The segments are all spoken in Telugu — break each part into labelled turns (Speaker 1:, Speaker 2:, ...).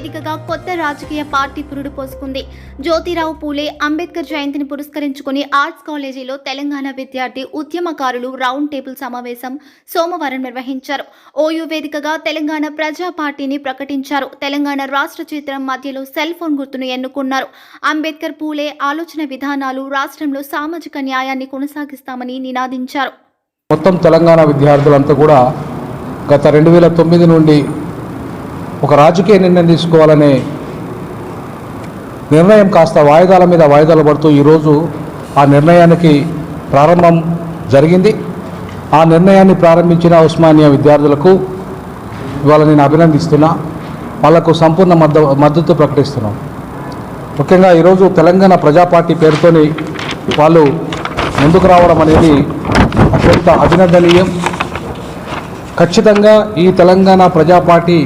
Speaker 1: వేదికగా కొత్త రాజకీయ పార్టీ పురుడు పోసుకుంది. జ్యోతిరావు పూలే అంబేద్కర్ జయంతిని పురస్కరించుకుని ఆర్ట్స్ కాలేజీలో తెలంగాణ విద్యార్థి ఉద్యమకారులు రౌండ్ టేబుల్ సమావేశం సోమవారం నిర్వహించారు. ఓయూ వేదికగా తెలంగాణ ప్రజా పార్టీని ప్రకటించారు. తెలంగాణ రాష్ట్ర చిత్రం మధ్యలో సెల్ ఫోన్ గుర్తును ఎన్నుకున్నారు. అంబేద్కర్ పూలే ఆలోచన విధానాలు రాష్ట్రంలో సామాజిక న్యాయాన్ని కొనసాగిస్తామని నినాదించారు.
Speaker 2: మొత్తం తెలంగాణ విద్యార్థులంతా కూడా గత 2009 నుండి ఒక రాజకీయ నిర్ణయం తీసుకోవాలనే నిర్ణయం కాస్త వాయిదాల మీద వాయిదాలు పడుతూ ఈరోజు ఆ నిర్ణయానికి ప్రారంభం జరిగింది. ఆ నిర్ణయాన్ని ప్రారంభించిన ఉస్మానియా విద్యార్థులకు ఇవాళ నేను అభినందిస్తున్నా. వాళ్లకు సంపూర్ణ మద్దతు ప్రకటిస్తున్నాం. ముఖ్యంగా ఈరోజు తెలంగాణ ప్రజా పార్టీ పేరుతోని వాళ్ళు ముందుకు రావడం అనేది అత్యంత అభినందనీయం. ఖచ్చితంగా ఈ తెలంగాణ ప్రజా పార్టీ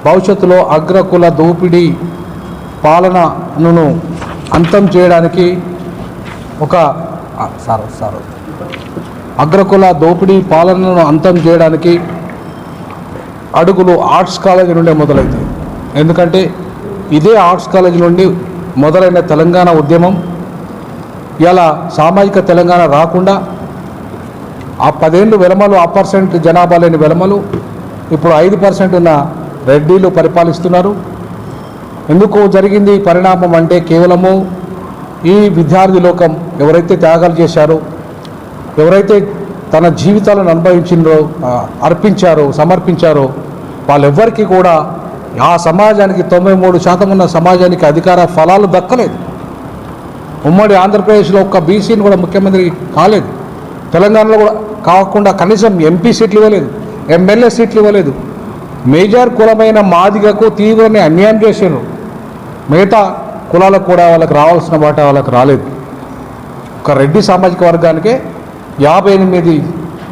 Speaker 2: భవిష్యత్తులో అగ్రకుల దోపిడీ పాలనను అంతం చేయడానికి అగ్రకుల దోపిడీ పాలనను అంతం చేయడానికి అడుగులు ఆర్ట్స్ కాలేజీ నుండే మొదలవుతాయి. ఎందుకంటే ఇదే ఆర్ట్స్ కాలేజీ నుండి మొదలైన తెలంగాణ ఉద్యమం ఇలా సామాజిక తెలంగాణ రాకుండా ఆ 10 ఏళ్ళు వెలమలు 1% జనాభా లేని వెలమలు ఇప్పుడు 5% ఉన్న రెడ్డిలు పరిపాలిస్తున్నారు. ఎందుకు జరిగింది ఈ పరిణామం అంటే కేవలము ఈ విద్యార్థి లోకం ఎవరైతే త్యాగాలు చేశారో, ఎవరైతే తన జీవితాలను అర్పించారో సమర్పించారో వాళ్ళెవ్వరికీ కూడా ఆ సమాజానికి 93% ఉన్న సమాజానికి అధికార ఫలాలు దక్కలేదు. ఉమ్మడి ఆంధ్రప్రదేశ్లో ఒక్క బీసీని కూడా ముఖ్యమంత్రి కాలేదు. తెలంగాణలో కూడా కాకుండా కనీసం ఎంపీ సీట్లు ఇవ్వలేదు, ఎమ్మెల్యే సీట్లు ఇవ్వలేదు. మేజర్ కులమైన మాదిగకు తీవ్రమైన అన్యాయం చేశారు. మిగతా కులాలకు కూడా వాళ్ళకి రావాల్సిన వాటా వాళ్ళకి రాలేదు. ఒక రెడ్డి సామాజిక వర్గానికే 58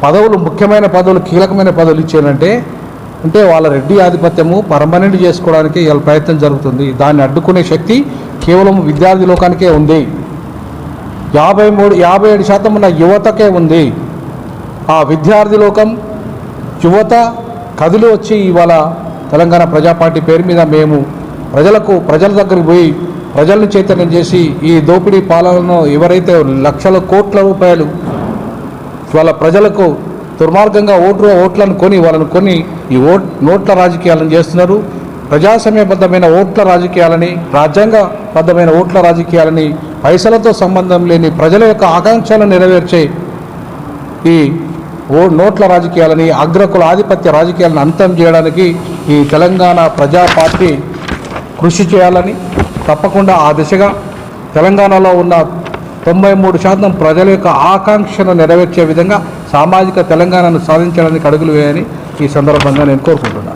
Speaker 2: పదవులు, ముఖ్యమైన పదవులు, కీలకమైన పదవులు ఇచ్చారంటే అంటే వాళ్ళ రెడ్డి ఆధిపత్యము పర్మనెంట్ చేసుకోవడానికి వాళ్ళ ప్రయత్నం జరుగుతుంది. దాన్ని అడ్డుకునే శక్తి కేవలం విద్యార్థి లోకానికే ఉంది. 57% ఉన్న యువతకే ఉంది. ఆ విద్యార్థి లోకం యువత కదిలి వచ్చి ఇవాళ తెలంగాణ ప్రజా పార్టీ పేరు మీద మేము ప్రజల దగ్గరికి పోయి ప్రజలను చైతన్యం చేసి ఈ దోపిడీ పాలనను ఎవరైతే లక్షల కోట్ల రూపాయలు వాళ్ళ ప్రజలకు దుర్మార్గంగా ఓట్లను కొని వాళ్ళను కొని ఈ నోట్ల రాజకీయాలను చేస్తున్నారు. ప్రజాస్వామ్యబద్ధమైన ఓట్ల రాజకీయాలని, రాజ్యాంగబద్ధమైన ఓట్ల రాజకీయాలని, పైసలతో సంబంధం లేని ప్రజల యొక్క ఆకాంక్షలను నెరవేర్చే ఈ నోట్ల రాజకీయాలని, అగ్రకుల ఆధిపత్య రాజకీయాలను అంతం చేయడానికి ఈ తెలంగాణ ప్రజా పార్టీ కృషి చేయాలని, తప్పకుండా ఆ దిశగా తెలంగాణలో ఉన్న 93% ప్రజల యొక్క ఆకాంక్షను నెరవేర్చే విధంగా సామాజిక తెలంగాణను సాధించడానికి అడుగులు వేయని ఈ సందర్భంగా నేను కోరుకుంటున్నాను.